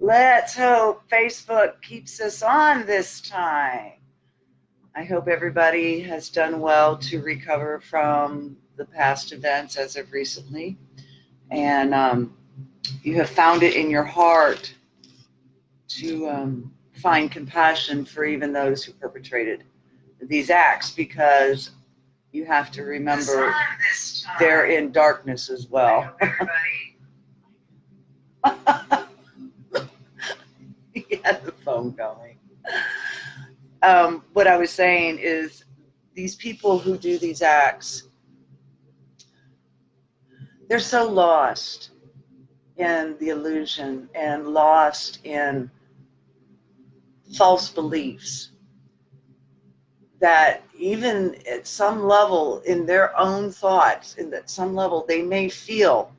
Let's hope Facebook keeps us on this time. I hope everybody has done well to recover from the past events as of recently. And you have found it in your heart to find compassion for even those who perpetrated these acts, because you have to remember they're in darkness as well. He had the phone going. What I was saying is, these people who do these acts, they're so lost in the illusion and lost in false beliefs that even at some level in their own thoughts, and at some level they may feel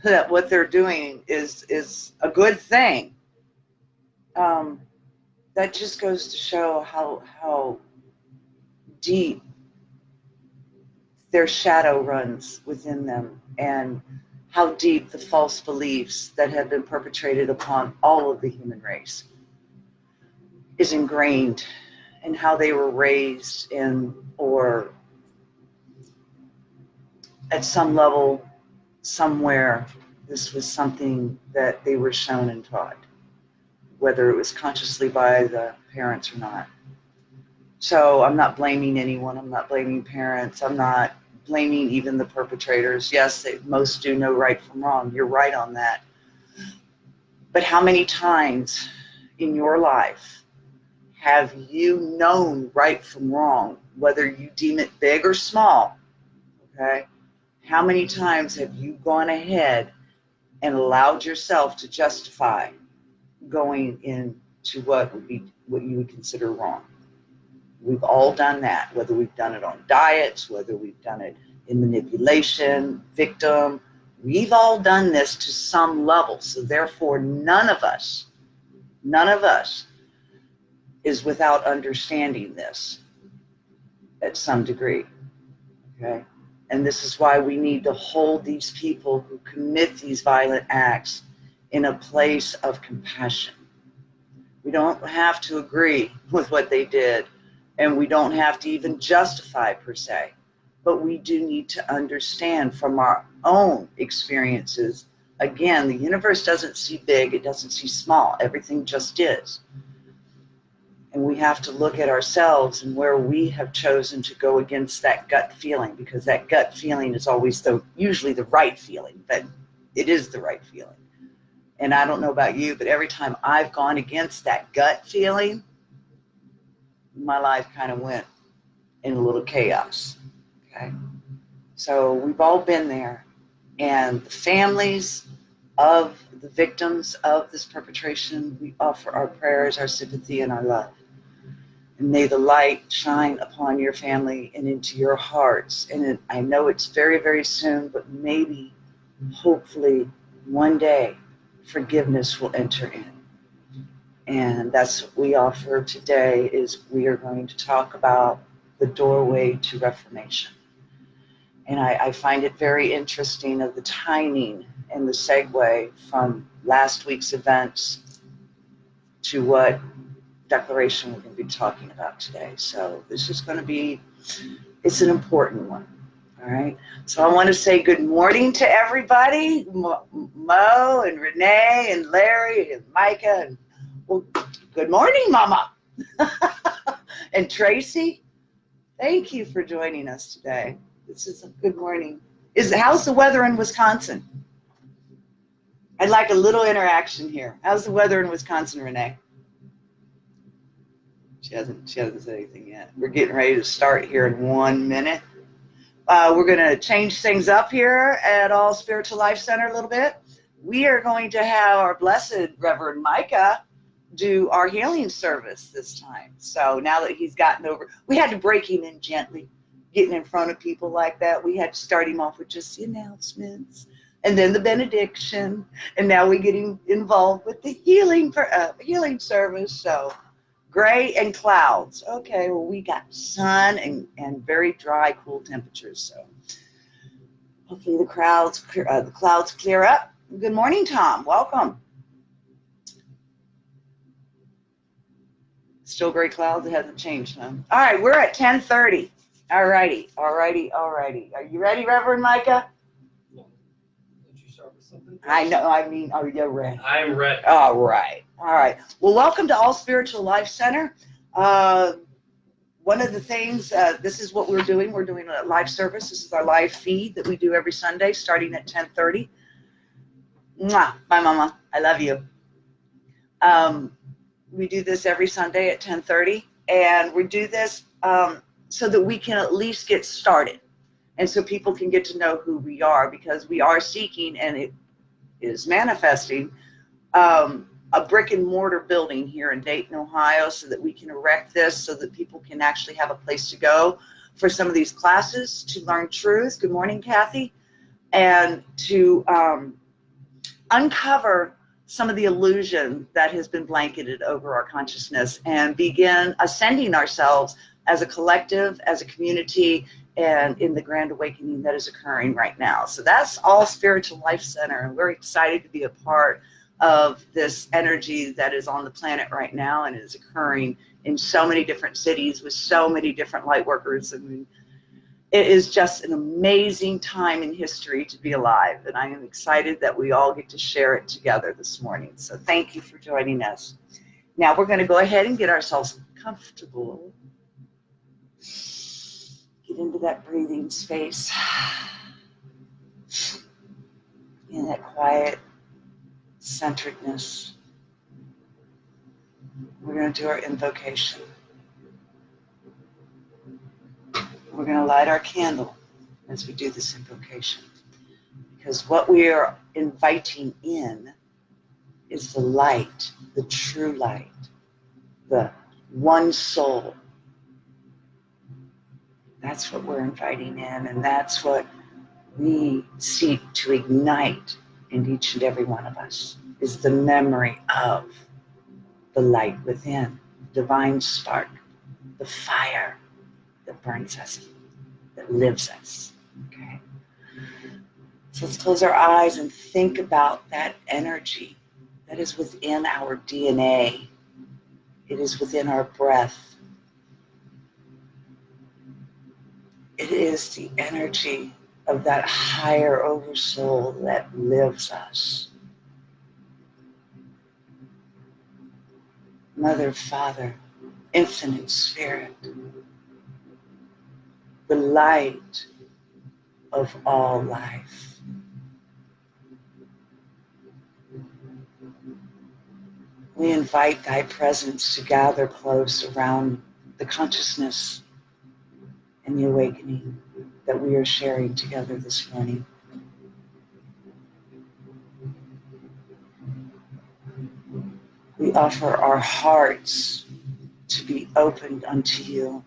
that what they're doing is a good thing. That just goes to show how deep their shadow runs within them, and how deep the false beliefs that have been perpetrated upon all of the human race is ingrained, and how they were raised in, or at some level, somewhere, this was something that they were shown and taught, whether it was consciously by the parents or not. So I'm not blaming anyone. I'm not blaming parents. I'm not blaming even the perpetrators. Yes, most do know right from wrong. You're right on that. But how many times in your life have you known right from wrong, whether you deem it big or small? Okay? How many times have you gone ahead and allowed yourself to justify going into what you would consider wrong? We've all done that, whether we've done it on diets, whether we've done it in manipulation, victim. We've all done this to some level. So therefore, none of us is without understanding this at some degree. Okay? And this is why we need to hold these people who commit these violent acts in a place of compassion. We don't have to agree with what they did, and we don't have to even justify per se, but we do need to understand from our own experiences. Again, the universe doesn't see big, it doesn't see small, everything just is. And we have to look at ourselves and where we have chosen to go against that gut feeling, because that gut feeling is always usually the right feeling, but it is the right feeling. And I don't know about you, but every time I've gone against that gut feeling, my life kind of went in a little chaos. Okay? So we've all been there. And the families of the victims of this perpetration, we offer our prayers, our sympathy, and our love. And may the light shine upon your family and into your hearts. And I know it's very, very soon, but maybe, hopefully, one day, forgiveness will enter in. And that's what we offer today. Is we are going to talk about the doorway to Reformation. And I find it very interesting of the timing and the segue from last week's events to what declaration we're going to be talking about today. So this is going to be, it's an important one. All right. So I want to say good morning to everybody, Mo and Renee and Larry and Micah. And, well, good morning, Mama. And Tracy, thank you for joining us today. This is a good morning. How's the weather in Wisconsin? I'd like a little interaction here. How's the weather in Wisconsin, Renee? She hasn't said anything yet. We're getting ready to start here in 1 minute. We're going to change things up here at All Spiritual Life Center a little bit. We are going to have our blessed Reverend Micah do our healing service this time. So now that he's gotten over, we had to break him in gently, getting in front of people like that. We had to start him off with just the announcements and then the benediction. And now we get him involved with the healing service. So gray and clouds. Okay, well, we got sun and very dry, cool temperatures. So hopefully the clouds clear up. Good morning, Tom. Welcome. Still gray clouds. It hasn't changed, huh? All right, we're at 10:30. All righty. Are you ready, Reverend Micah? Did you start with something? I know. I mean, are you ready? I'm ready. All right. Well, welcome to All Spiritual Life Center. One of the things, this is what we're doing. We're doing a live service. This is our live feed that we do every Sunday starting at 10:30. Mwah. Bye, Mama. I love you. We do this every Sunday at 10:30, and we do this so that we can at least get started, and so people can get to know who we are, because we are seeking, and it is manifesting, a brick and mortar building here in Dayton, Ohio, so that we can erect this so that people can actually have a place to go for some of these classes to learn truth. Good morning, Kathy. And to uncover some of the illusion that has been blanketed over our consciousness and begin ascending ourselves as a collective, as a community, and in the grand awakening that is occurring right now. So that's All Spiritual Life Center, and we're excited to be a part of this energy that is on the planet right now and is occurring in so many different cities with so many different light workers. I mean, it is just an amazing time in history to be alive, and I am excited that we all get to share it together this morning. So thank you for joining us. Now we're going to go ahead and get ourselves comfortable. Get into that breathing space, in that quiet centeredness. We're going to do our invocation. We're going to light our candle as we do this invocation, because what we are inviting in is the light, the true light, the one soul. That's what we're inviting in, and that's what we seek to ignite in each and every one of us, is the memory of the light within, divine spark, the fire that burns us, that lives us. Okay? So let's close our eyes and think about that energy that is within our DNA. It is within our breath. It is the energy of that higher oversoul that lives us. Mother, Father, infinite spirit, the light of all life. We invite thy presence to gather close around the consciousness and the awakening that we are sharing together this morning. We offer our hearts to be opened unto you,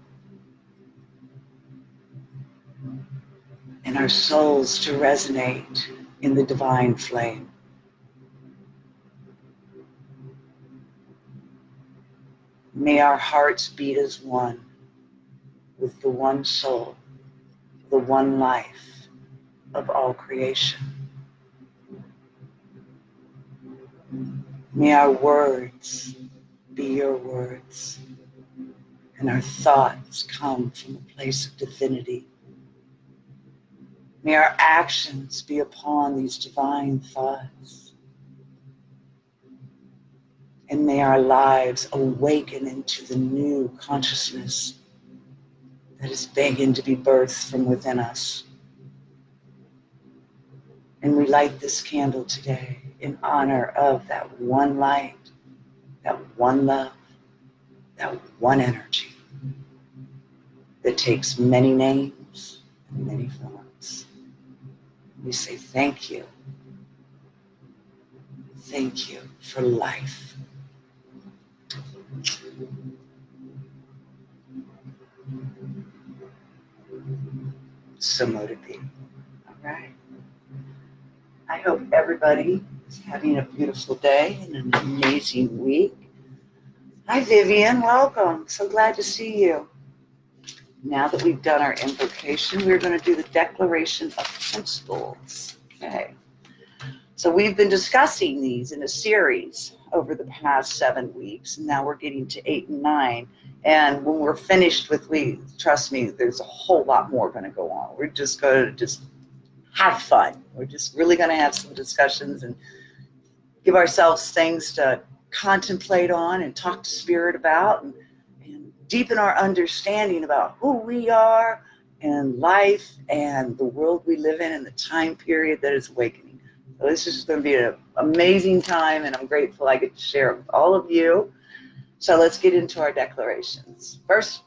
and our souls to resonate in the divine flame. May our hearts beat as one with the one soul, the one life of all creation. May our words be your words, and our thoughts come from a place of divinity. May our actions be upon these divine thoughts, and may our lives awaken into the new consciousness that is begging to be birthed from within us. And we light this candle today in honor of that one light, that one love, that one energy that takes many names and many forms. We say thank you. Thank you for life. So mote it be. All right. I hope everybody is having a beautiful day and an amazing week. Hi, Vivian. Welcome. So glad to see you. Now that we've done our invocation, we're going to do the declaration of principles. Okay. So we've been discussing these in a series over the past 7 weeks, and now we're getting to 8 and 9. And when we're finished with weeks, trust me, there's a whole lot more going to go on. We're just going to just have fun. We're just really going to have some discussions and give ourselves things to contemplate on and talk to Spirit about, and deepen our understanding about who we are and life and the world we live in and the time period that is awakening. So this is going to be an amazing time, and I'm grateful I get to share it with all of you. So let's get into our declarations. First,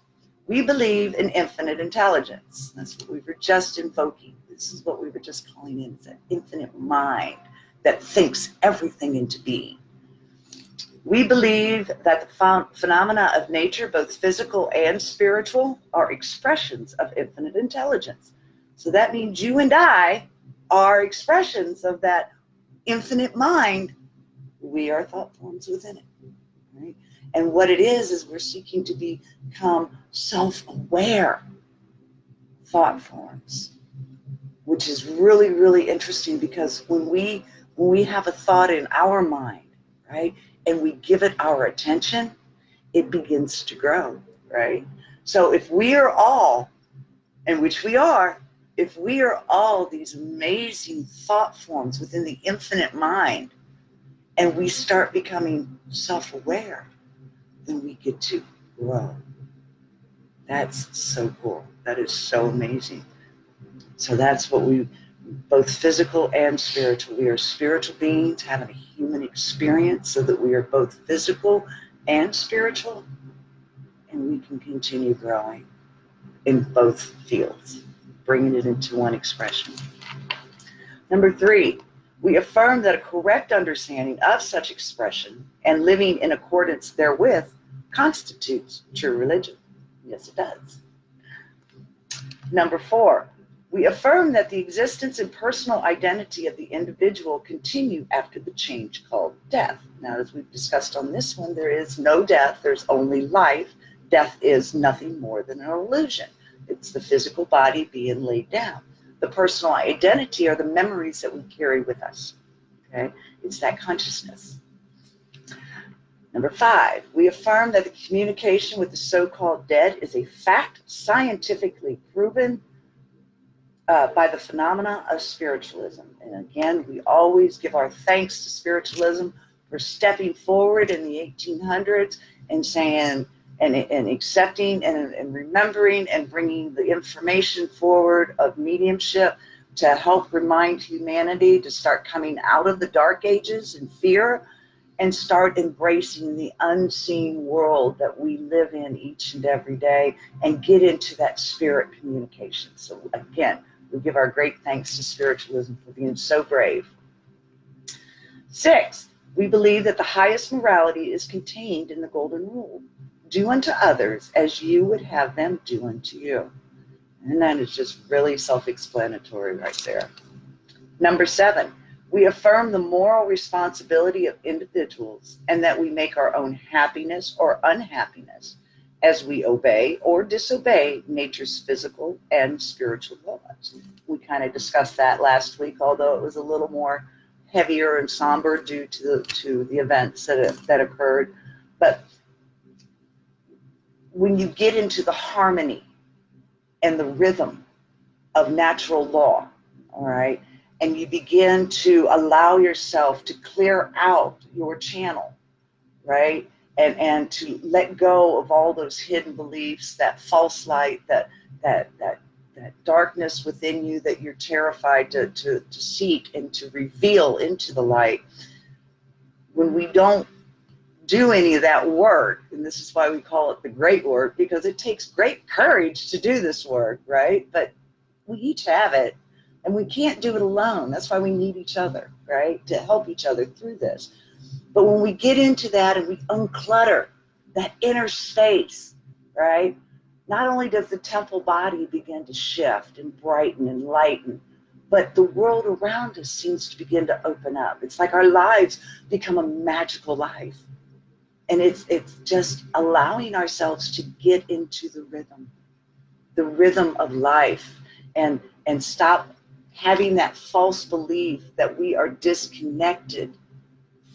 we believe in infinite intelligence. That's what we were just invoking. This is what we were just calling in. It's an infinite mind that thinks everything into being. We believe that the phenomena of nature, both physical and spiritual, are expressions of infinite intelligence. So that means you and I are expressions of that infinite mind. We are thought forms within it, right? And what it is we're seeking to become self-aware thought forms, which is really, really interesting, because when we have a thought in our mind, right, and we give it our attention, it begins to grow, right? So if we are all, and which we are, if we are all these amazing thought forms within the infinite mind, and we start becoming self-aware, then we get to grow. That's so cool. That is so amazing. So that's what we, both physical and spiritual. We are spiritual beings having a human experience, so that we are both physical and spiritual, and we can continue growing in both fields, bringing it into one expression. Number 3, we affirm that a correct understanding of such expression and living in accordance therewith constitutes true religion. Yes, it does. Number 4, we affirm that the existence and personal identity of the individual continue after the change called death. Now, as we've discussed on this one, there is no death, there's only life. Death is nothing more than an illusion. It's the physical body being laid down. The personal identity are the memories that we carry with us. Okay? It's that consciousness. Number 5, we affirm that the communication with the so-called dead is a fact scientifically proven by the phenomena of spiritualism. And again, we always give our thanks to spiritualism for stepping forward in the 1800s and saying, and accepting and remembering and bringing the information forward of mediumship to help remind humanity to start coming out of the dark ages and fear and start embracing the unseen world that we live in each and every day, and get into that spirit communication. So again, we give our great thanks to spiritualism for being so brave. 6, we believe that the highest morality is contained in the golden rule. Do unto others as you would have them do unto you. And that is just really self-explanatory right there. Number 7, we affirm the moral responsibility of individuals, and that we make our own happiness or unhappiness as we obey or disobey nature's physical and spiritual laws. We kind of discussed that last week, although it was a little more heavier and somber due to the events that occurred. But when you get into the harmony and the rhythm of natural law, all right, and you begin to allow yourself to clear out your channel, right, and to let go of all those hidden beliefs, that false light, that darkness within you that you're terrified to seek and to reveal into the light. When we don't do any of that work, and this is why we call it the great work, because it takes great courage to do this work, right? But we each have it, and we can't do it alone. That's why we need each other, right, to help each other through this. But when we get into that and we unclutter that inner space, right, not only does the temple body begin to shift and brighten and lighten, but the world around us seems to begin to open up. It's like our lives become a magical life. And it's just allowing ourselves to get into the rhythm of life, and stop having that false belief that we are disconnected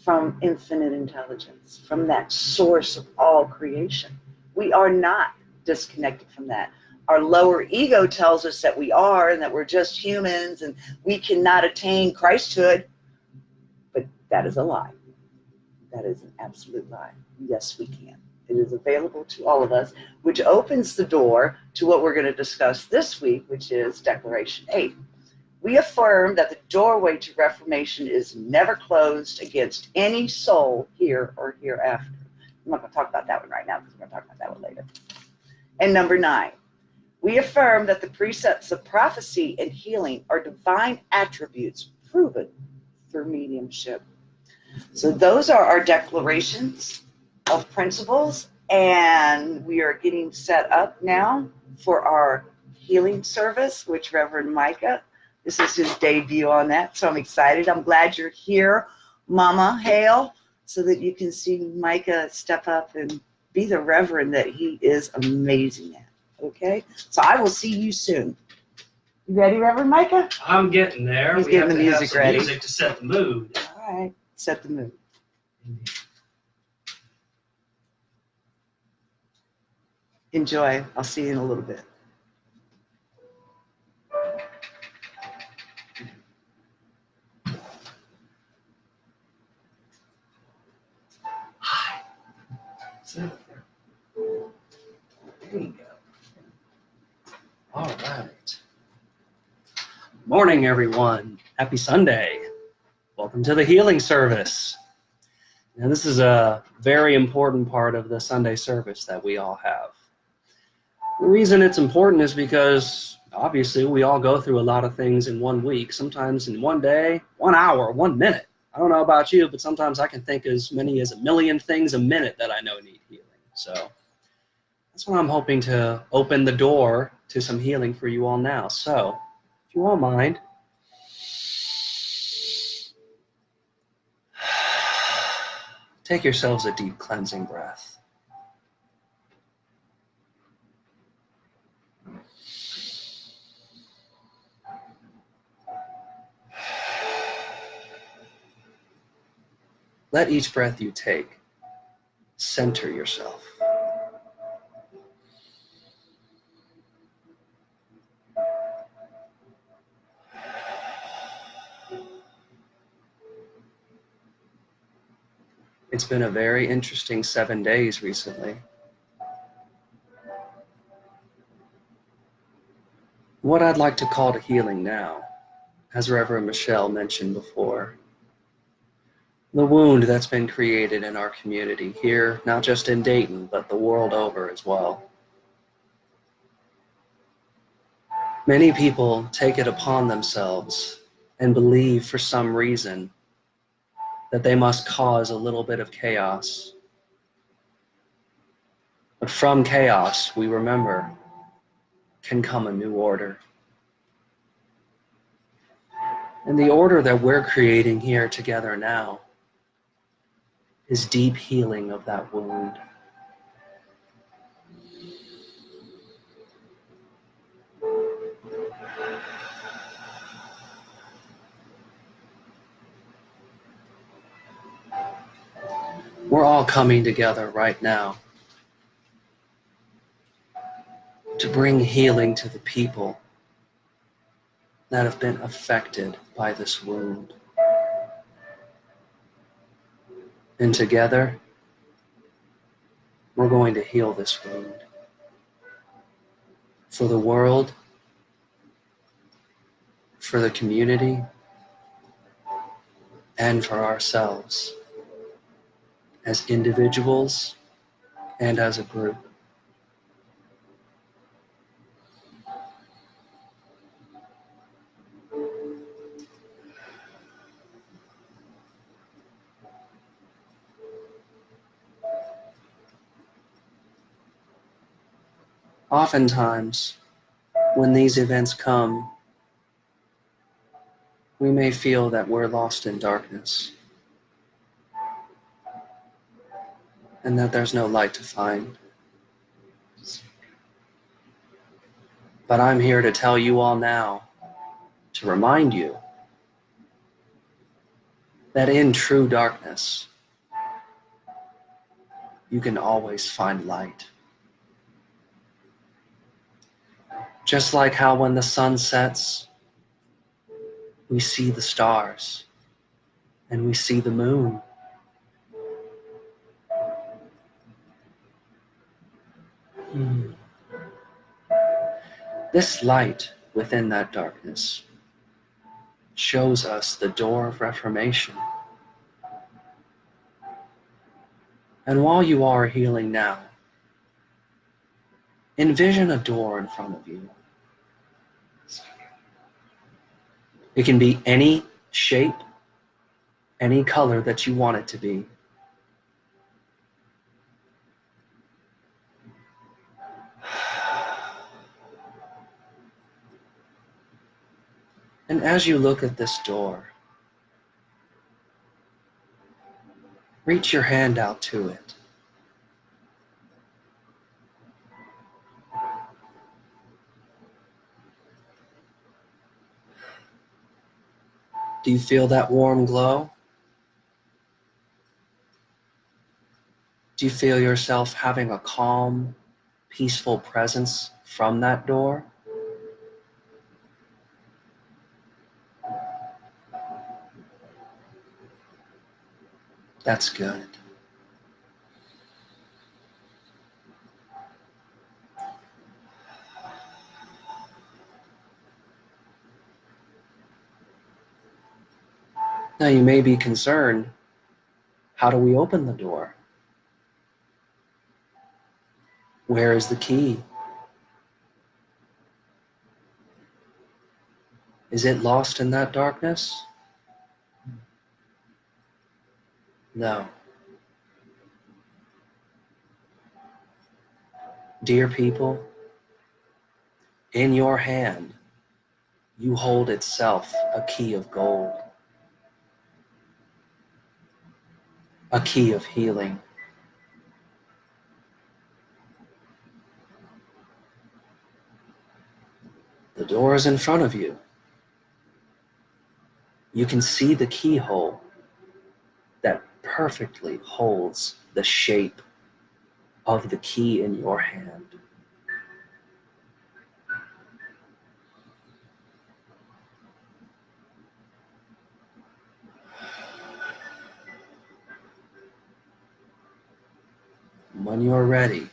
from infinite intelligence, from that source of all creation. We are not disconnected from that. Our lower ego tells us that we are and that we're just humans and we cannot attain Christhood, but that is a lie. That is an absolute lie. Yes, we can. It is available to all of us, which opens the door to what we're going to discuss this week, which is Declaration 8. We affirm that the doorway to Reformation is never closed against any soul here or hereafter. I'm not going to talk about that one right now because we're going to talk about that one later. And number 9, we affirm that the precepts of prophecy and healing are divine attributes proven through mediumship. So those are our declarations of principles, and we are getting set up now for our healing service, which Reverend Micah, this is his debut on that, so I'm excited. I'm glad you're here, Mama Hale, so that you can see Micah step up and be the Reverend that he is amazing at, okay? So I will see you soon. You ready, Reverend Micah? I'm getting there. He's we getting have the to music have some ready. music to set the mood. All right, set the mood. Enjoy. I'll see you in a little bit. Hi. Sit up there. There you go. All right. Morning, everyone. Happy Sunday. Welcome to the healing service. Now, this is a very important part of the Sunday service that we all have. The reason it's important is because obviously we all go through a lot of things in one week, sometimes in one day, 1 hour, 1 minute. I don't know about you, but sometimes I can think as many as 1,000,000 things a minute that I know need healing. So that's what I'm hoping to open the door to some healing for you all now. So if you all mind, take yourselves a deep cleansing breath. Let each breath you take center yourself. It's been a very interesting 7 days recently. What I'd like to call to healing now, as Reverend Michelle mentioned before, the wound that's been created in our community here, not just in Dayton, but the world over as well. Many people take it upon themselves and believe for some reason that they must cause a little bit of chaos. But from chaos, we remember, can come a new order. And the order that we're creating here together now is deep healing of that wound. We're all coming together right now to bring healing to the people that have been affected by this wound. And together, we're going to heal this wound for the world, for the community, and for ourselves as individuals and as a group. Oftentimes, when these events come, we may feel that we're lost in darkness and that there's no light to find. But I'm here to tell you all now, to remind you that in true darkness, you can always find light. Just like how when the sun sets, we see the stars and we see the moon. This light within that darkness shows us the door of reformation. And while you are healing now, envision a door in front of you. It can be any shape, any color that you want it to be. And as you look at this door, reach your hand out to it. Do you feel that warm glow? Do you feel yourself having a calm, peaceful presence from that door? That's good. Now you may be concerned, how do we open the door? Where is the key? Is it lost in that darkness? No. Dear people, in your hand, you hold itself a key of gold, a key of healing. The door is in front of you. You can see the keyhole that perfectly holds the shape of the key in your hand. When you're ready,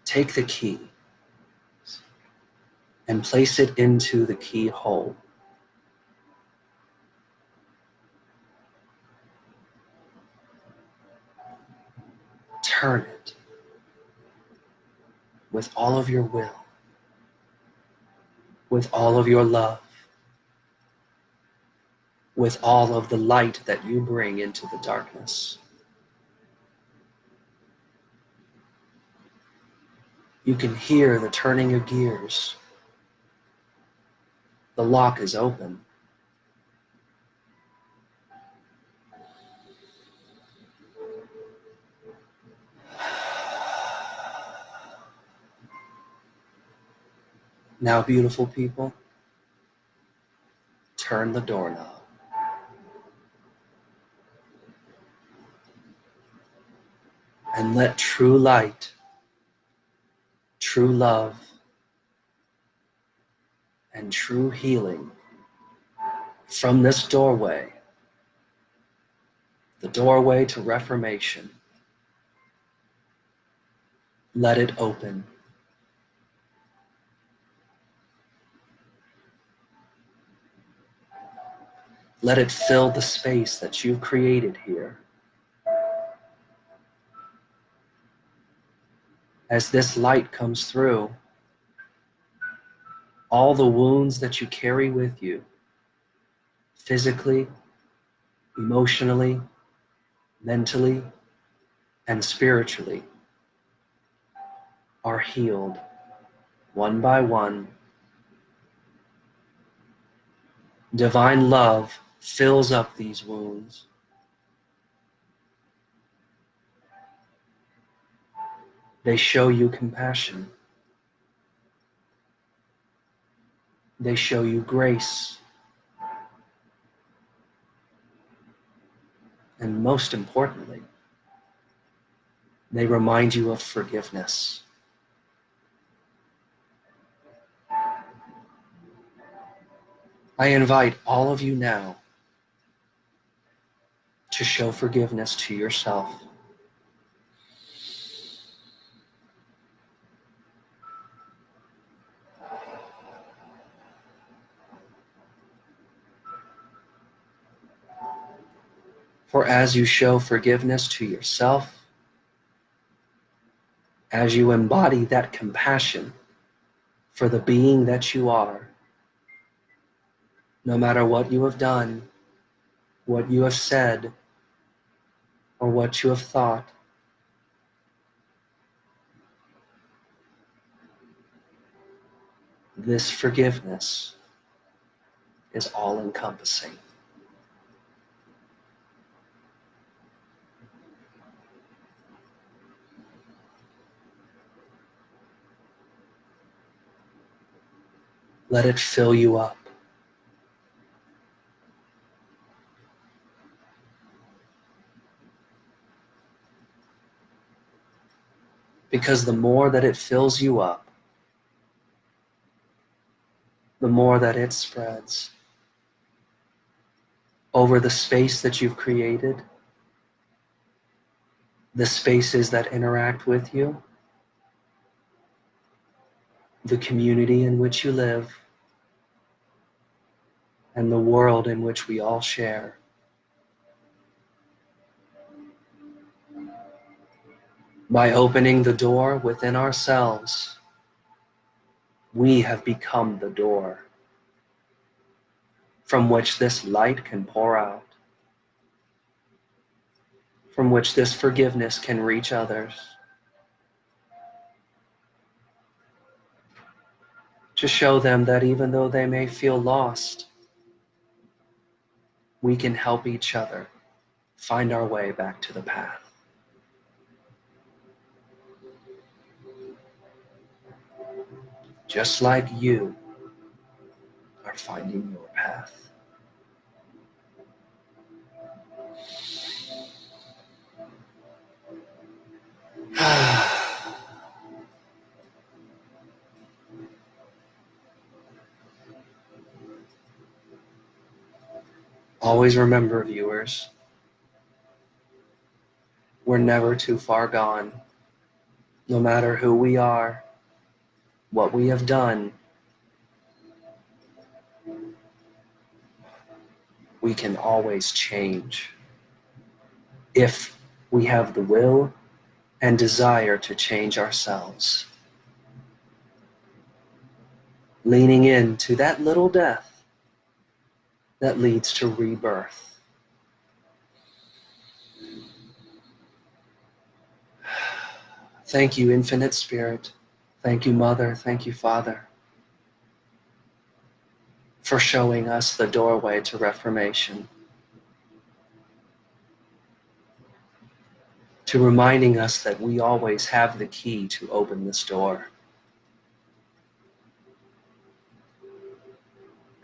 take the key and place it into the keyhole. Turn it with all of your will, with all of your love, with all of the light that you bring into the darkness. You can hear the turning of gears. The lock is open. Now, beautiful people, turn the doorknob. And let true light, true love, and true healing from this doorway, the doorway to reformation, let it open. Let it fill the space that you've created here. As this light comes through, all the wounds that you carry with you, physically, emotionally, mentally, and spiritually, are healed one by one. Divine love fills up these wounds. They show you compassion. They show you grace. And most importantly, they remind you of forgiveness. I invite all of you now to show forgiveness to yourself. For as you show forgiveness to yourself, as you embody that compassion for the being that you are, no matter what you have done, what you have said, or what you have thought, this forgiveness is all-encompassing. Let it fill you up. Because the more that it fills you up, the more that it spreads over the space that you've created, the spaces that interact with you, the community in which you live, and the world in which we all share. By opening the door within ourselves, we have become the door from which this light can pour out, from which this forgiveness can reach others, to show them that even though they may feel lost, we can help each other find our way back to the path. Just like you are finding your path. Always remember, viewers, we're never too far gone. No matter who we are, what we have done, we can always change if we have the will and desire to change ourselves. Leaning into that little death that leads to rebirth. Thank you, Infinite Spirit. Thank you, Mother. Thank you, Father, for showing us the doorway to Reformation, to reminding us that we always have the key to open this door,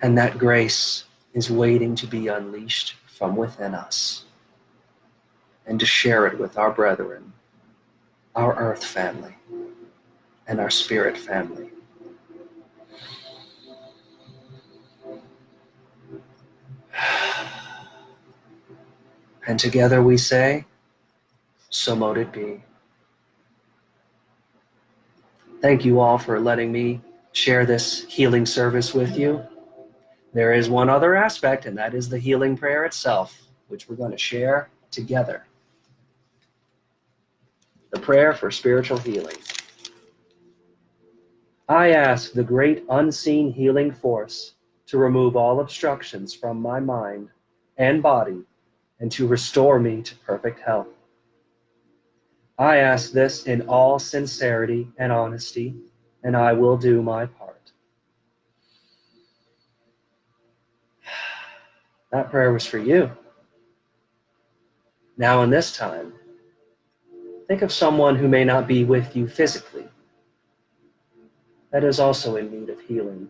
and that grace is waiting to be unleashed from within us and to share it with our brethren, our earth family, and our spirit family. And together we say, so mote it be. Thank you all for letting me share this healing service with you. There is one other aspect, and that is the healing prayer itself, which we're going to share together. The prayer for spiritual healing. I ask the great unseen healing force to remove all obstructions from my mind and body and to restore me to perfect health. I ask this in all sincerity and honesty, and I will do my part. That prayer was for you. Now in this time, think of someone who may not be with you physically, that is also in need of healing.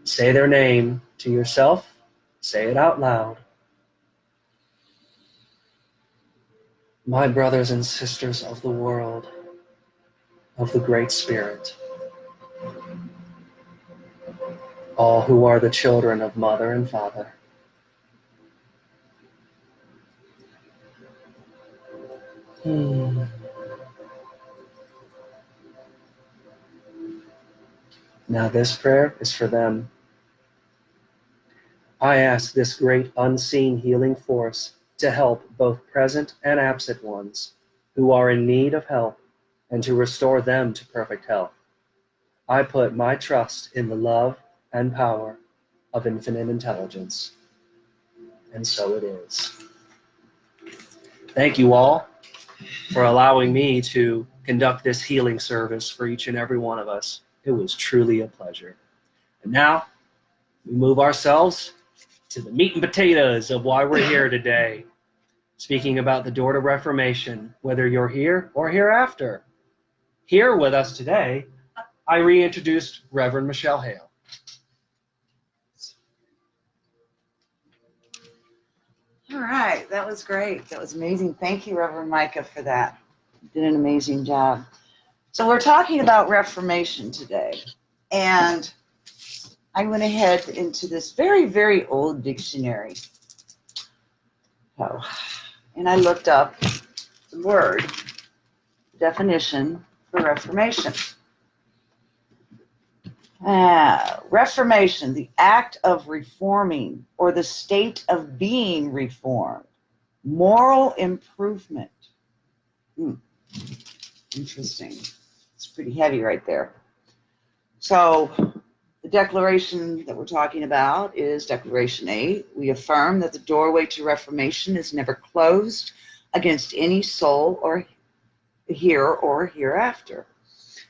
Say their name to yourself. Say it out loud. My brothers and sisters of the world, of the Great Spirit, all who are the children of mother and father, Now this prayer is for them. I ask this great unseen healing force to help both present and absent ones who are in need of help and to restore them to perfect health. I put my trust in the love and power of infinite intelligence. And so it is. Thank you all for allowing me to conduct this healing service for each and every one of us. It was truly a pleasure. And now we move ourselves to the meat and potatoes of why we're here today, speaking about the door to Reformation, whether you're here or hereafter. Here with us today, I reintroduced Reverend Michelle Hale. All right, that was great. That was amazing. Thank you, Reverend Micah, for that. You did an amazing job. So we're talking about Reformation today, and I went ahead into this very, very old dictionary. And I looked up the word definition for Reformation. Reformation, the act of reforming or the state of being reformed. Moral improvement. Interesting. It's pretty heavy right there. So the declaration that we're talking about is Declaration 8. We affirm that the doorway to Reformation is never closed against any soul or here or hereafter.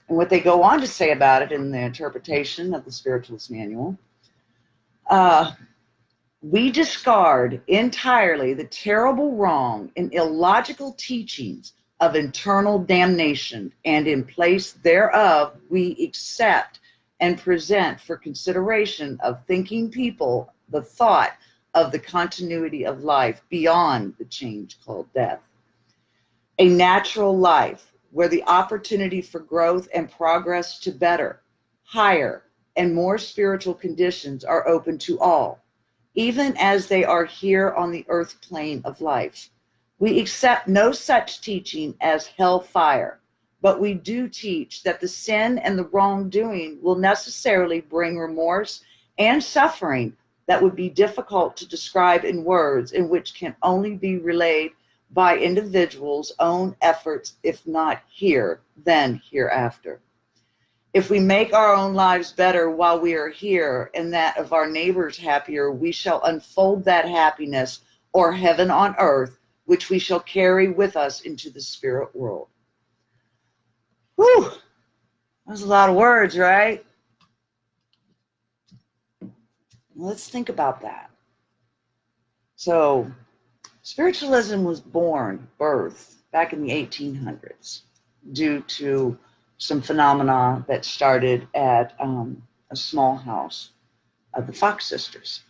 And what they go on to say about it in the interpretation of the Spiritualist Manual, we discard entirely the terrible wrong and illogical teachings of eternal damnation, and in place thereof we accept and present for consideration of thinking people the thought of the continuity of life beyond the change called death. A natural life where the opportunity for growth and progress to better, higher, and more spiritual conditions are open to all, even as they are here on the earth plane of life. We accept no such teaching as hellfire, but we do teach that the sin and the wrongdoing will necessarily bring remorse and suffering that would be difficult to describe in words, and which can only be relayed by individuals' own efforts, if not here, then hereafter. If we make our own lives better while we are here and that of our neighbors happier, we shall unfold that happiness or heaven on earth, which we shall carry with us into the spirit world. Whew, that's a lot of words, right? Let's think about that. So, spiritualism was birthed back in the 1800s due to some phenomena that started at a small house of the Fox sisters.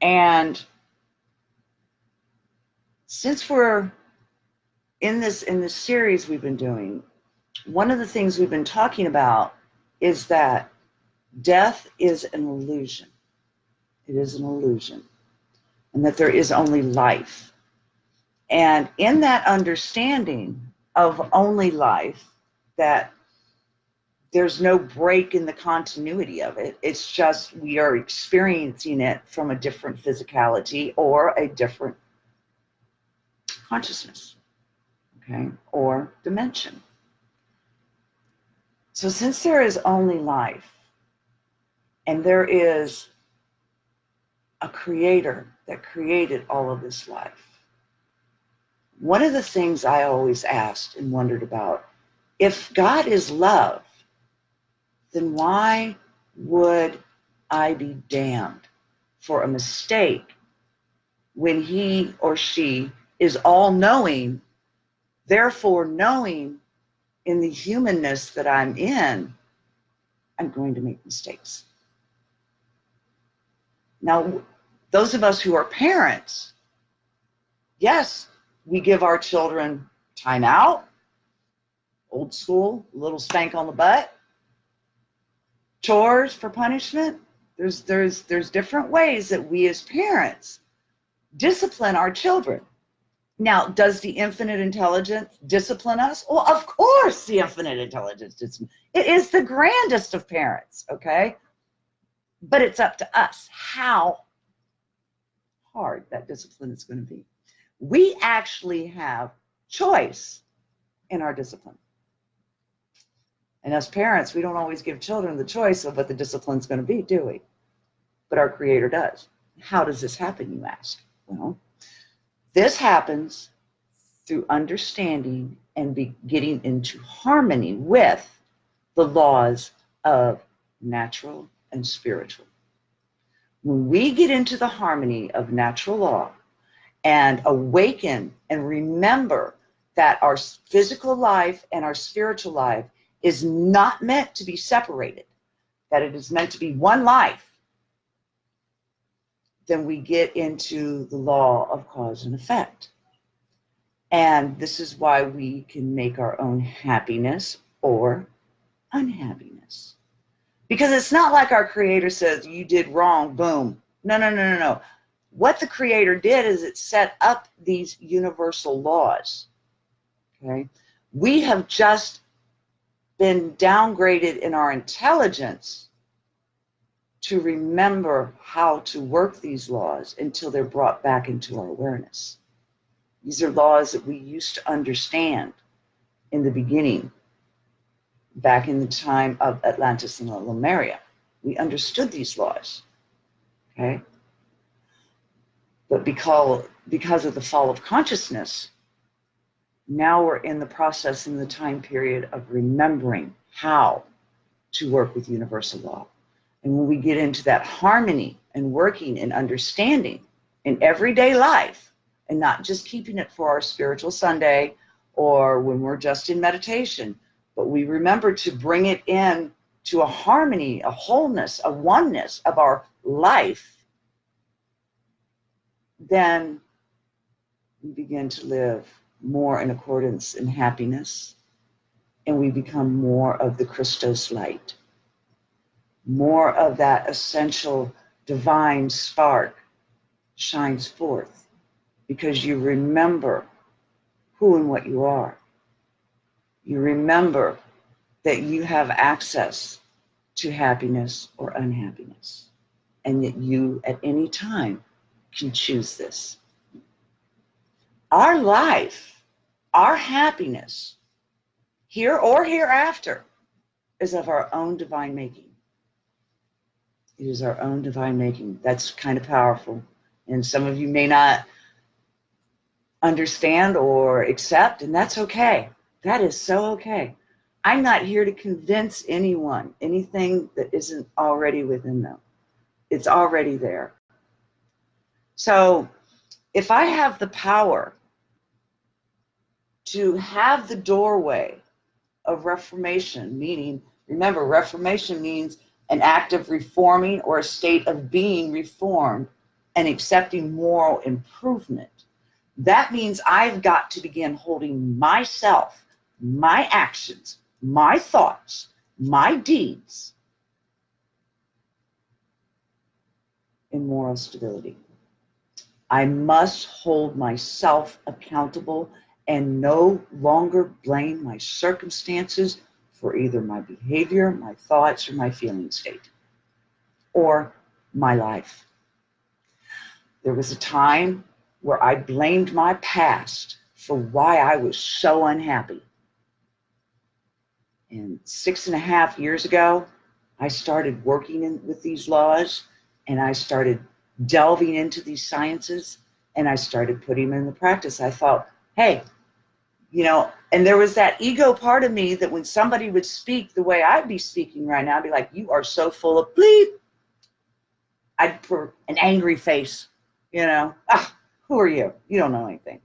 And since we're in this series we've been doing, one of the things we've been talking about is that death is an illusion. It is an illusion. And that there is only life. And in that understanding of only life, that there's no break in the continuity of it. It's just we are experiencing it from a different physicality or a different consciousness, okay, or dimension. So since there is only life, and there is a creator that created all of this life, one of the things I always asked and wondered about, if God is love, then why would I be damned for a mistake when he or she is all-knowing, therefore knowing in the humanness that I'm in, I'm going to make mistakes. Now, those of us who are parents, yes, we give our children time out, old school, a little spank on the butt, chores for punishment. There's different ways that we as parents discipline our children. Now, does the infinite intelligence discipline us? Well, of course, the infinite intelligence it is the grandest of parents, okay? But it's up to us how hard that discipline is going to be. We actually have choice in our discipline. And as parents, we don't always give children the choice of what the discipline's going to be, do we? But our Creator does. How does this happen, you ask? Well, this happens through understanding and getting into harmony with the laws of natural and spiritual. When we get into the harmony of natural law and awaken and remember that our physical life and our spiritual life is not meant to be separated, that it is meant to be one life, then we get into the law of cause and effect. And this is why we can make our own happiness or unhappiness. Because it's not like our Creator says, you did wrong, boom. No. What the Creator did is it set up these universal laws. Okay? We have just been downgraded in our intelligence to remember how to work these laws until they're brought back into our awareness. These are laws that we used to understand in the beginning, back in the time of Atlantis and Lemuria. We understood these laws, okay? But because of the fall of consciousness, now we're in the process in the time period of remembering how to work with universal law. And when we get into that harmony and working and understanding in everyday life, and not just keeping it for our spiritual Sunday or when we're just in meditation, but we remember to bring it in to a harmony, a wholeness, a oneness of our life, then we begin to live more in accordance in happiness, and we become more of the Christos light. More of that essential divine spark shines forth because you remember who and what you are. You remember that you have access to happiness or unhappiness, and that you at any time can choose this. Our life, our happiness, here or hereafter, is of our own divine making. It is our own divine making. That's kind of powerful. And some of you may not understand or accept, and that's okay. That is so okay. I'm not here to convince anyone anything that isn't already within them. It's already there. So if I have the power to have the doorway of reformation, meaning, remember, reformation means an act of reforming or a state of being reformed and accepting moral improvement. That means I've got to begin holding myself, my actions, my thoughts, my deeds in moral stability. I must hold myself accountable and no longer blame my circumstances for either my behavior, my thoughts, or my feeling state, or my life. There was a time where I blamed my past for why I was so unhappy. And 6.5 years ago, I started working with these laws, and I started delving into these sciences, and I started putting them into practice. I thought, hey, and there was that ego part of me that when somebody would speak the way I'd be speaking right now, I'd be like, you are so full of bleep. I'd put an angry face, who are you? You don't know anything.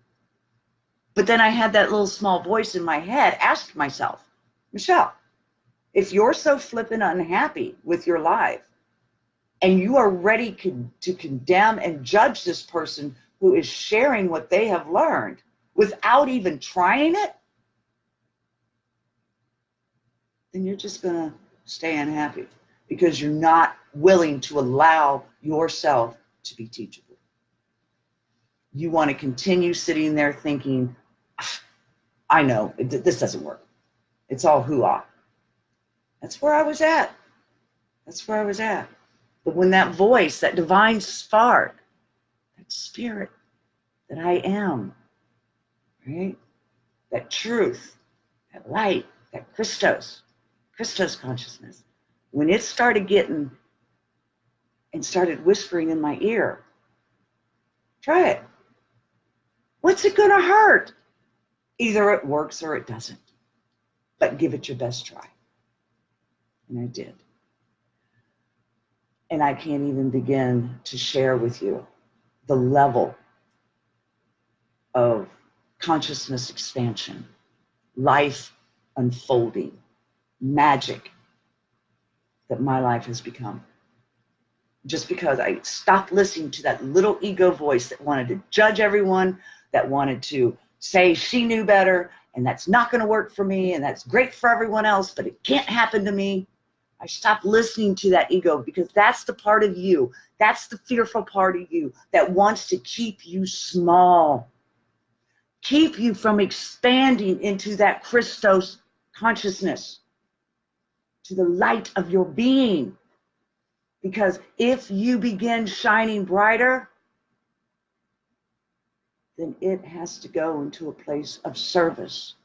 But then I had that little small voice in my head ask myself, Michelle, if you're so flippin' unhappy with your life and you are ready to condemn and judge this person who is sharing what they have learned without even trying it, then you're just going to stay unhappy because you're not willing to allow yourself to be teachable. You want to continue sitting there thinking, I know, this doesn't work. It's all hoo-ah. That's where I was at. That's where I was at. But when that voice, that divine spark, that spirit that I am, right? That truth, that light, that Christos consciousness, when it started getting and started whispering in my ear, try it. What's it gonna hurt? Either it works or it doesn't, but give it your best try. And I did. And I can't even begin to share with you the level of consciousness expansion, life unfolding, magic that my life has become. Just because I stopped listening to that little ego voice that wanted to judge everyone, that wanted to say she knew better, and that's not going to work for me, and that's great for everyone else, but it can't happen to me. I stopped listening to that ego because that's the part of you, that's the fearful part of you that wants to keep you small, keep you from expanding into that Christos consciousness, to the light of your being. Because if you begin shining brighter, then it has to go into a place of service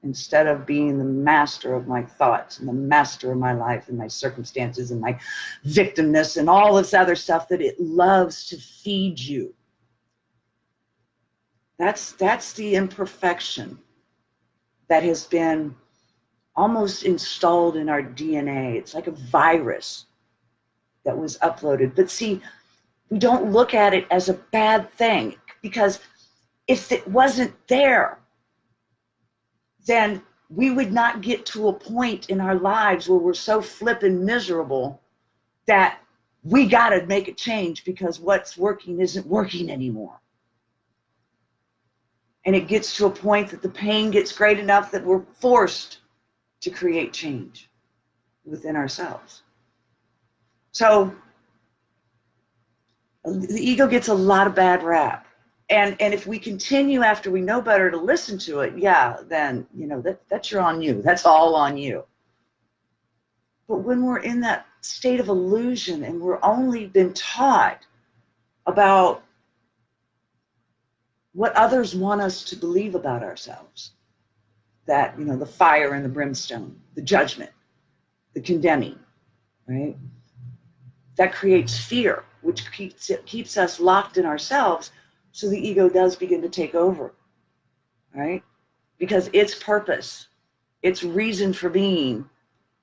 instead of being the master of my thoughts and the master of my life and my circumstances and my victimness and all this other stuff that it loves to feed you. That's the imperfection that has been almost installed in our DNA. It's like a virus that was uploaded. But see, we don't look at it as a bad thing, because if it wasn't there, then we would not get to a point in our lives where we're so flippin' miserable that we got to make a change because what's working isn't working anymore. And it gets to a point that the pain gets great enough that we're forced to create change within ourselves. So the ego gets a lot of bad rap. And if we continue after we know better to listen to it, yeah, then, you know, that's on you. That's all on you. But when we're in that state of illusion and we're only been taught about what others want us to believe about ourselves, that, you know, the fire and the brimstone, the judgment, the condemning, right? That creates fear, which keeps us locked in ourselves. So the ego does begin to take over, right? Because its purpose, its reason for being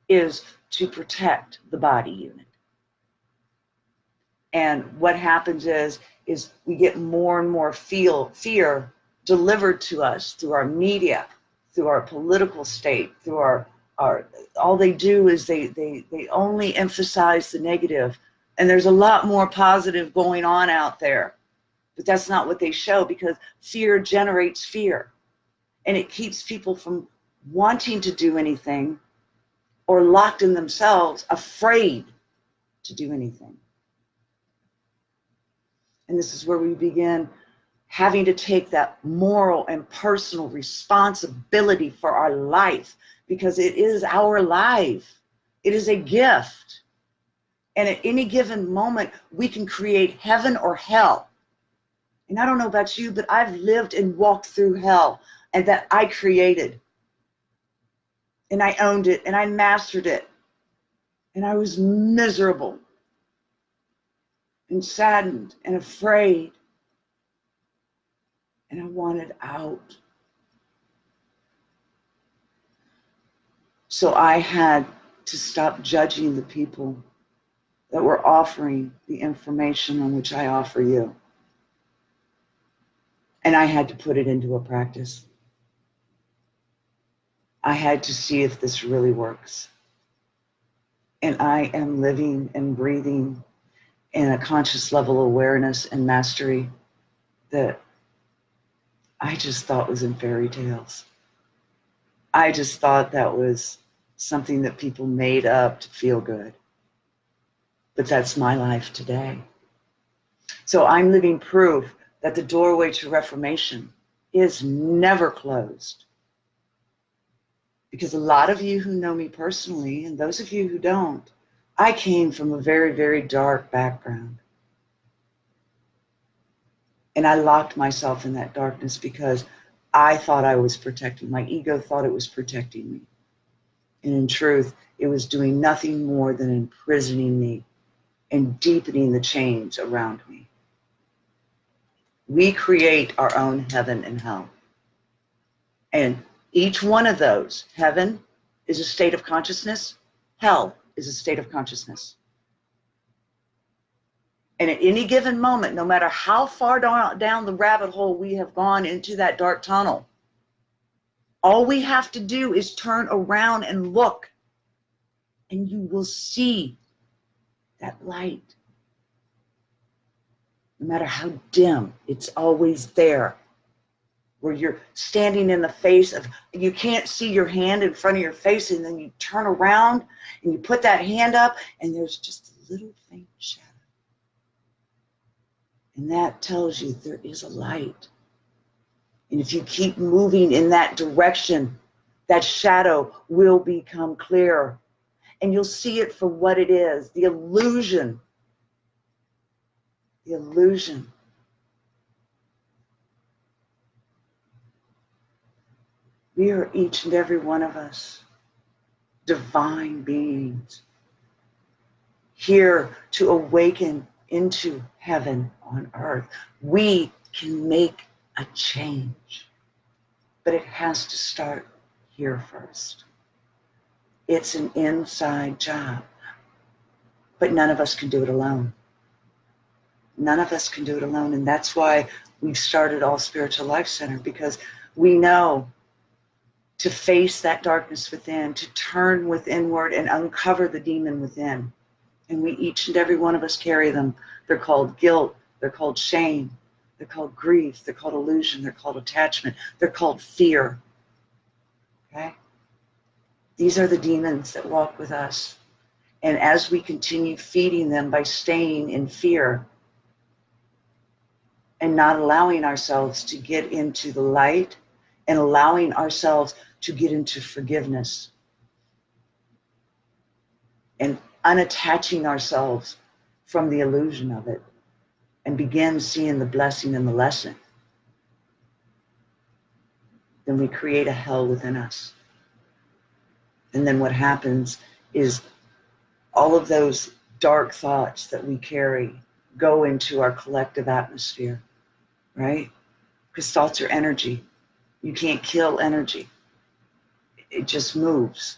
is to protect the body unit. And what happens is we get more and more fear delivered to us through our media, through our political state, through our all they do is they only emphasize the negative. And there's a lot more positive going on out there. But that's not what they show, because fear generates fear. And it keeps people from wanting to do anything, or locked in themselves, afraid to do anything. And this is where we begin having to take that moral and personal responsibility for our life, because it is our life. It is a gift. And at any given moment, we can create heaven or hell. And I don't know about you, but I've lived and walked through hell, and that I created. And I owned it, and I mastered it. And I was miserable and saddened and afraid. And I wanted out. So I had to stop judging the people that were offering the information on which I offer you. And I had to put it into a practice. I had to see if this really works. And I am living and breathing and a conscious level of awareness and mastery that I just thought was in fairy tales. I just thought that was something that people made up to feel good. But that's my life today. So I'm living proof that the doorway to Reformation is never closed. Because a lot of you who know me personally, and those of you who don't, I came from a very, very dark background. And I locked myself in that darkness because I thought I was protecting. My ego thought it was protecting me. And in truth, it was doing nothing more than imprisoning me and deepening the chains around me. We create our own heaven and hell. And each one of those, heaven is a state of consciousness, hell is a state of consciousness. And at any given moment, no matter how far down the rabbit hole we have gone into that dark tunnel, all we have to do is turn around and look, and you will see that light. No matter how dim, it's always there. Where you're standing in the face of, you can't see your hand in front of your face, and then you turn around and you put that hand up, and there's just a little faint shadow. And that tells you there is a light. And if you keep moving in that direction, that shadow will become clearer. And you'll see it for what it is, the illusion. The illusion. We are each and every one of us divine beings here to awaken into heaven on earth. We can make a change, but it has to start here first. It's an inside job, but none of us can do it alone. None of us can do it alone, and that's why we've started All Spiritual Life Center, because we know to face that darkness within, to turn withinward and uncover the demon within. And we, each and every one of us, carry them. They're called guilt, they're called shame, they're called grief, they're called illusion, they're called attachment, they're called fear. Okay? These are the demons that walk with us. And as we continue feeding them by staying in fear and not allowing ourselves to get into the light and allowing ourselves to get into forgiveness and unattaching ourselves from the illusion of it and begin seeing the blessing and the lesson, then we create a hell within us. And then what happens is all of those dark thoughts that we carry go into our collective atmosphere, right? Because thoughts are energy. You can't kill energy. It just moves.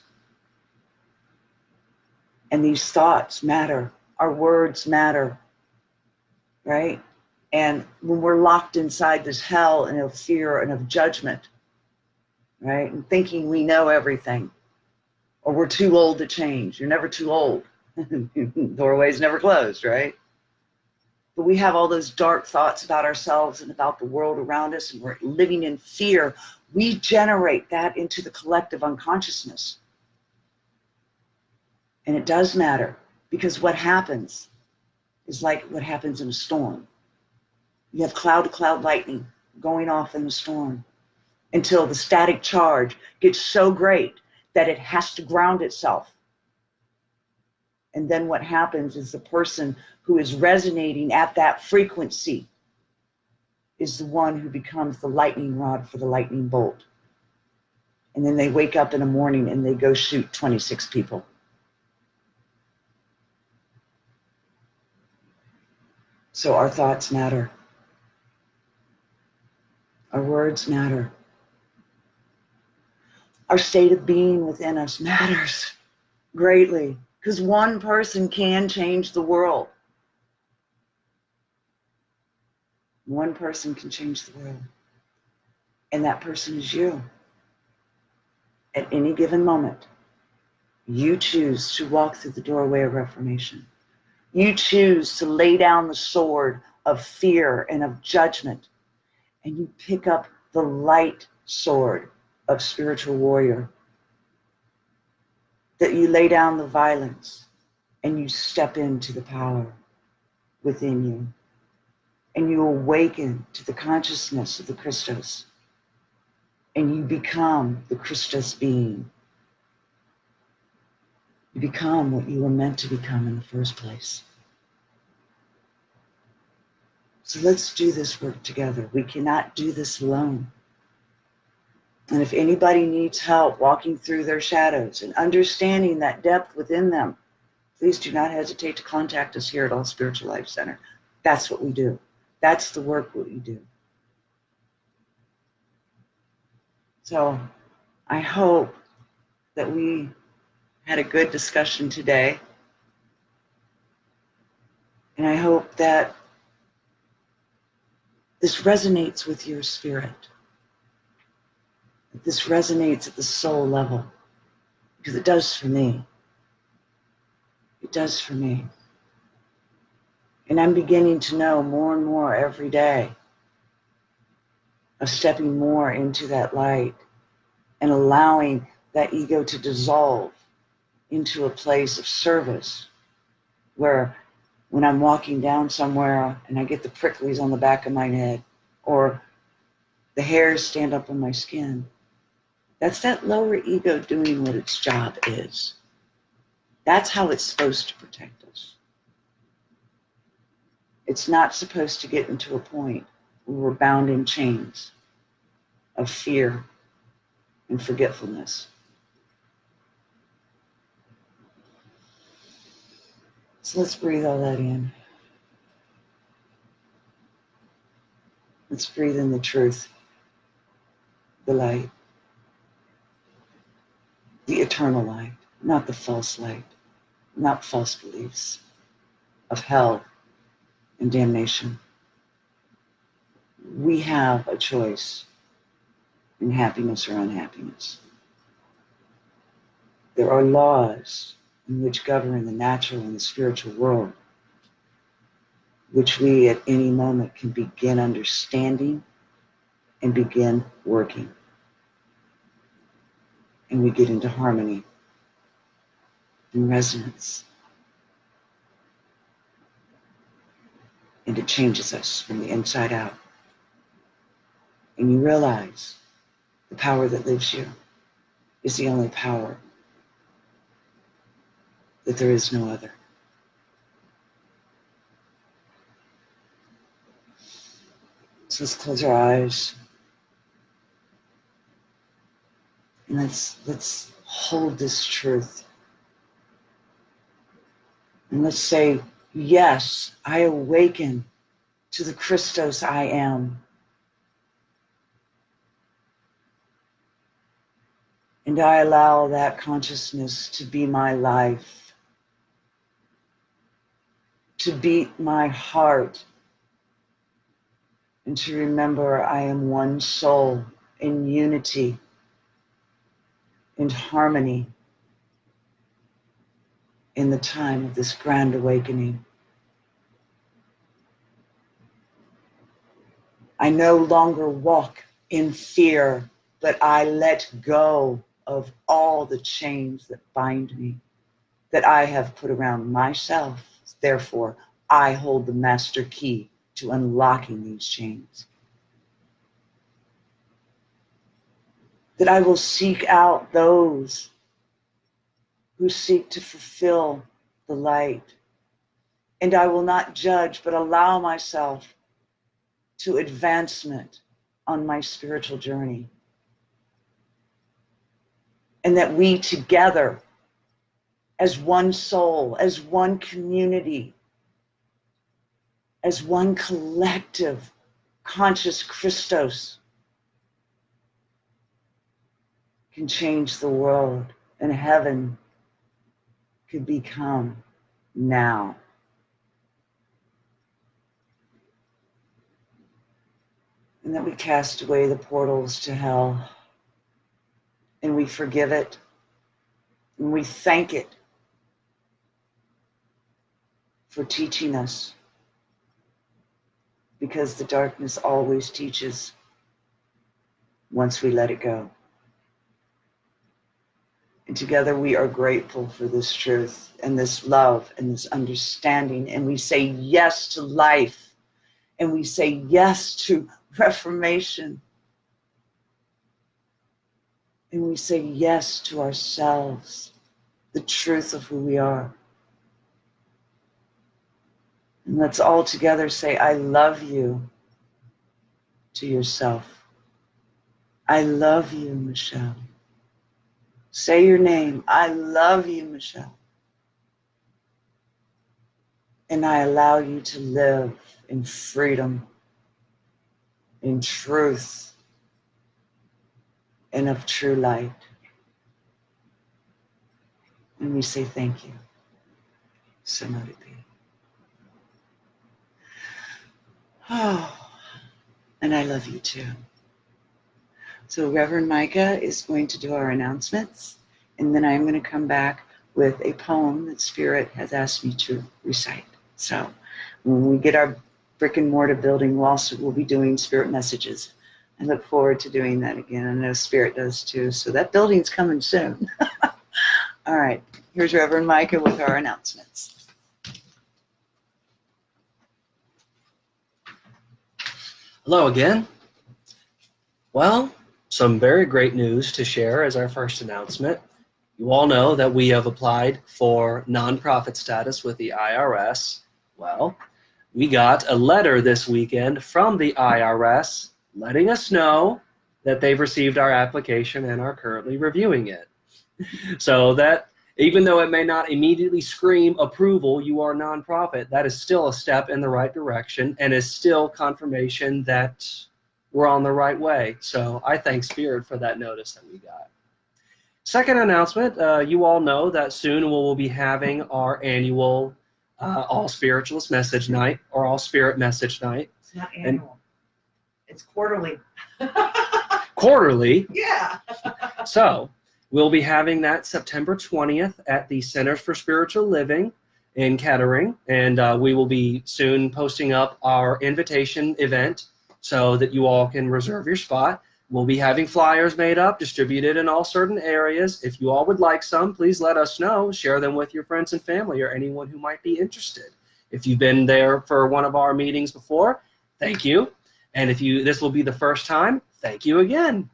And these thoughts matter. Our words matter, right? And when we're locked inside this hell and of fear and of judgment, right? And thinking we know everything, or we're too old to change. You're never too old. Doorway's never closed, right? But we have all those dark thoughts about ourselves and about the world around us, and we're living in fear. We generate that into the collective unconsciousness. And it does matter, because what happens is like what happens in a storm. You have cloud-to-cloud lightning going off in the storm until the static charge gets so great that it has to ground itself. And then what happens is the person who is resonating at that frequency is the one who becomes the lightning rod for the lightning bolt. And then they wake up in the morning and they go shoot 26 people. So our thoughts matter. Our words matter. Our state of being within us matters greatly, because one person can change the world. One person can change the world. And that person is you. At any given moment, you choose to walk through the doorway of Reformation. You choose to lay down the sword of fear and of judgment, and you pick up the light sword of spiritual warrior. That you lay down the violence and you step into the power within you. And you awaken to the consciousness of the Christos. And you become the Christos being. You become what you were meant to become in the first place. So let's do this work together. We cannot do this alone. And if anybody needs help walking through their shadows and understanding that depth within them, please do not hesitate to contact us here at All Spiritual Life Center. That's what we do. That's the work that we do. So I hope that we had a good discussion today. And I hope that this resonates with your spirit. That this resonates at the soul level. Because it does for me. It does for me. And I'm beginning to know more and more every day of stepping more into that light and allowing that ego to dissolve into a place of service where when I'm walking down somewhere and I get the pricklies on the back of my head or the hairs stand up on my skin, that's that lower ego doing what its job is. That's how it's supposed to protect us. It's not supposed to get into a point where we're bound in chains of fear and forgetfulness. So let's breathe all that in. Let's breathe in the truth, the light, the eternal light, not the false light, not false beliefs of hell and damnation. We have a choice in happiness or unhappiness. There are laws in which govern the natural and the spiritual world, which we at any moment can begin understanding and begin working. And we get into harmony and resonance. And it changes us from the inside out. And you realize the power that lives you is the only power, that there is no other. So let's close our eyes. And let's hold this truth. And let's say, yes, I awaken to the Christos I am. And I allow that consciousness to be my life, to beat my heart, and to remember I am one soul in unity, in harmony, in the time of this grand awakening. I no longer walk in fear, but I let go of all the chains that bind me, that I have put around myself. Therefore, I hold the master key to unlocking these chains. That I will seek out those who seek to fulfill the light. And I will not judge, but allow myself to advancement on my spiritual journey. And that we together, as one soul, as one community, as one collective conscious Christos, can change the world, and heaven could become now. And that we cast away the portals to hell, and we forgive it, and we thank it for teaching us, because the darkness always teaches once we let it go. And together we are grateful for this truth and this love and this understanding. And we say yes to life. And we say yes to Reformation. And we say yes to ourselves, the truth of who we are. And let's all together say, I love you to yourself. I love you, Michelle. Say your name. I love you, Michelle. And I allow you to live in freedom, in truth, and of true light. And we say thank you. Samadhi. Oh, and I love you too. So Reverend Micah is going to do our announcements, and then I'm going to come back with a poem that Spirit has asked me to recite. So when we get our brick and mortar building, we'll be doing Spirit messages. I look forward to doing that again. I know Spirit does too. So that building's coming soon. All right, here's Reverend Micah with our announcements. Hello again. Well, some very great news to share as our first announcement. You all know that we have applied for nonprofit status with the IRS. Well, we got a letter this weekend from the IRS letting us know that they've received our application and are currently reviewing it. So that even though it may not immediately scream approval, you are nonprofit, that is still a step in the right direction and is still confirmation that we're on the right way. So I thank Spirit for that notice that we got. Second announcement, you all know that soon we will be having our annual All Spiritualist Message Night, or All Spirit Message Night. It's not annual. It's quarterly. Quarterly? Yeah. So we'll be having that September 20th at the Centers for Spiritual Living in Kettering, and we will be soon posting up our invitation event so that you all can reserve your spot. We'll be having flyers made up, distributed in all certain areas. If you all would like some, please let us know. Share them with your friends and family or anyone who might be interested. If you've been there for one of our meetings before, thank you. And if this will be the first time, thank you again.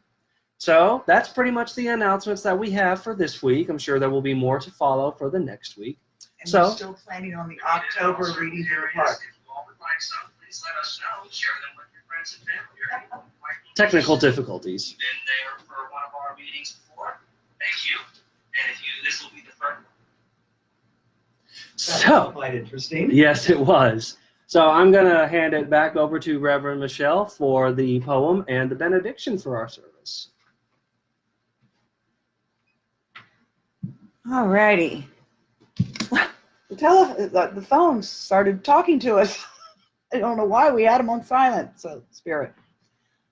So that's pretty much the announcements that we have for this week. I'm sure there will be more to follow for the next week. And we're still planning on the October readings in the park. If you all would like some, please let us know. Share them with your friends and family or anyone who might be technical difficulties. Been there for one of our meetings before. Thank you. And if this will be the first. That was quite interesting. Yes, it was. So I'm going to hand it back over to Reverend Michelle for the poem and the benediction for our service. All righty. The phone started talking to us. I don't know why we had them on silent. So Spirit.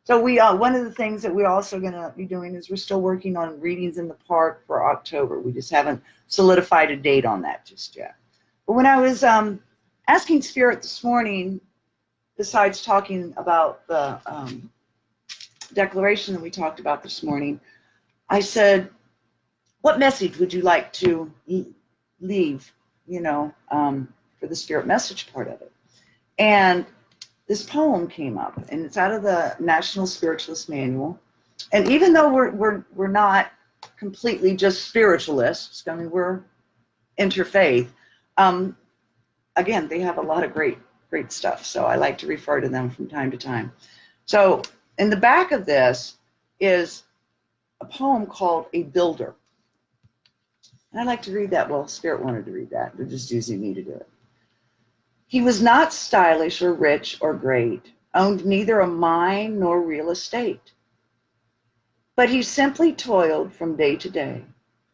So we one of the things that we're also going to be doing is we're still working on readings in the park for October. We just haven't solidified a date on that just yet. But when I was asking Spirit this morning, besides talking about the declaration that we talked about this morning, I said, what message would you like to leave, for the Spirit message part of it? And this poem came up, and it's out of the National Spiritualist Manual. And even though we're not completely just spiritualists, I mean, we're interfaith, again, they have a lot of great stuff. So I like to refer to them from time to time. So in the back of this is a poem called A Builder. And I'd like to read that. Well, Spirit wanted to read that. They're just using me to do it. He was not stylish or rich or great, owned neither a mine nor real estate. But he simply toiled from day to day,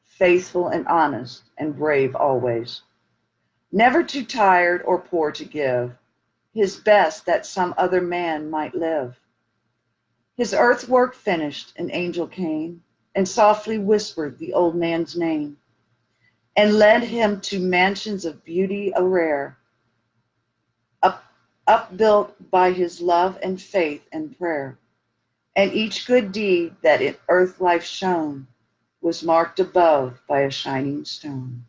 faithful and honest and brave always. Never too tired or poor to give his best that some other man might live. His earth work finished, an angel came and softly whispered the old man's name and led him to mansions of beauty rare, upbuilt by his love and faith and prayer. And each good deed that in earth life shone was marked above by a shining stone.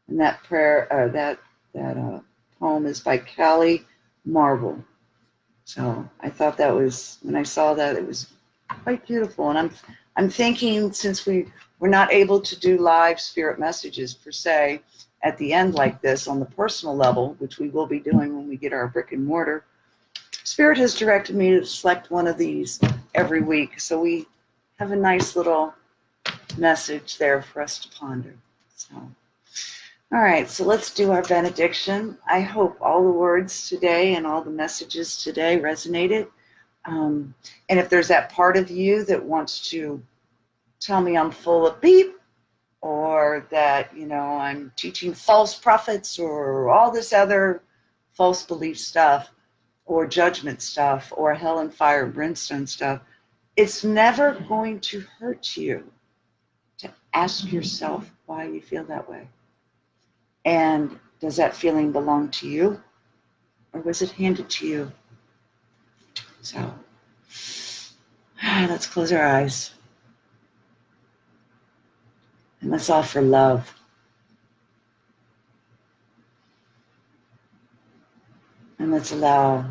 And that poem is by Callie Marble. So I thought that was, when I saw that, it was quite beautiful. And I'm thinking, since we're not able to do live spirit messages per se at the end like this on the personal level, which we will be doing when we get our brick and mortar, Spirit has directed me to select one of these every week. So we have a nice little message there for us to ponder. So, all right, so let's do our benediction. I hope all the words today and all the messages today resonated. And if there's that part of you that wants to tell me I'm full of beep, or that, I'm teaching false prophets or all this other false belief stuff, or judgment stuff, or hell and fire and brimstone stuff, it's never going to hurt you to ask yourself why you feel that way. And does that feeling belong to you, or was it handed to you? So, let's close our eyes. And let's offer love. And let's allow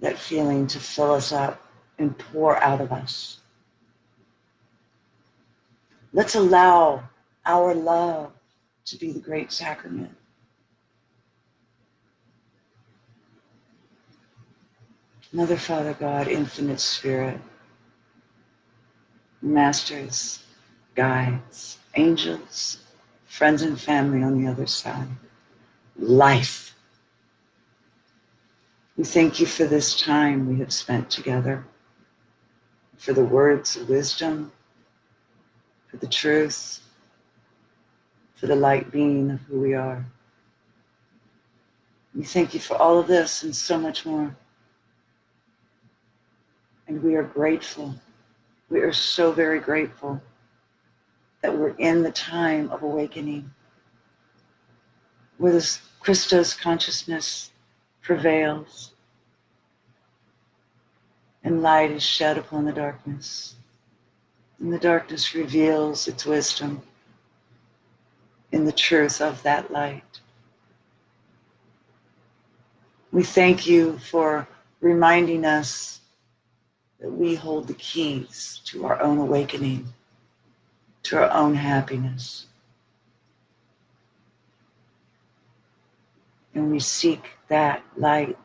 that feeling to fill us up and pour out of us. Let's allow our love to be the great sacrament. Mother, Father, God, Infinite Spirit, masters, guides, angels, friends and family on the other side, life. We thank you for this time we have spent together, for the words of wisdom, for the truth, for the light being of who we are. We thank you for all of this and so much more. And we are grateful. We are so very grateful that we're in the time of awakening, where this Christos consciousness prevails and light is shed upon the darkness. And the darkness reveals its wisdom in the truth of that light. We thank you for reminding us that we hold the keys to our own awakening, to our own happiness. And we seek that light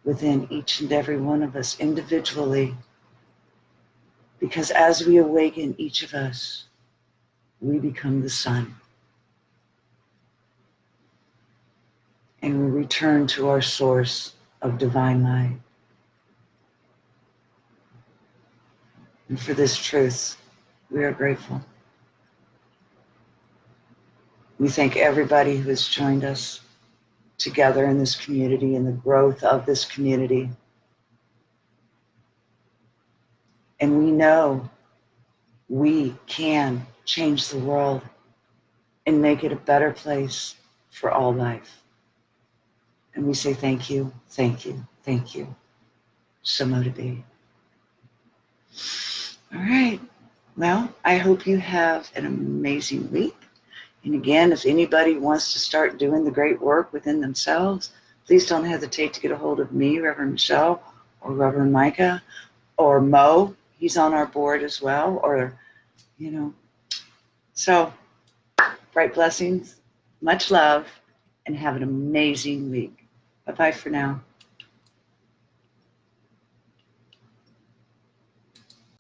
within each and every one of us individually, because as we awaken each of us, we become the sun. And we return to our source of divine light. And for this truth, we are grateful. We thank everybody who has joined us together in this community and the growth of this community. And we know we can change the world and make it a better place for all life. And we say thank you, thank you, thank you. So mote it be. All right. Well, I hope you have an amazing week. And again, if anybody wants to start doing the great work within themselves, please don't hesitate to get a hold of me, Reverend Michelle, or Reverend Micah, or Mo. He's on our board as well, or, So, bright blessings, much love, and have an amazing week. Bye-bye for now.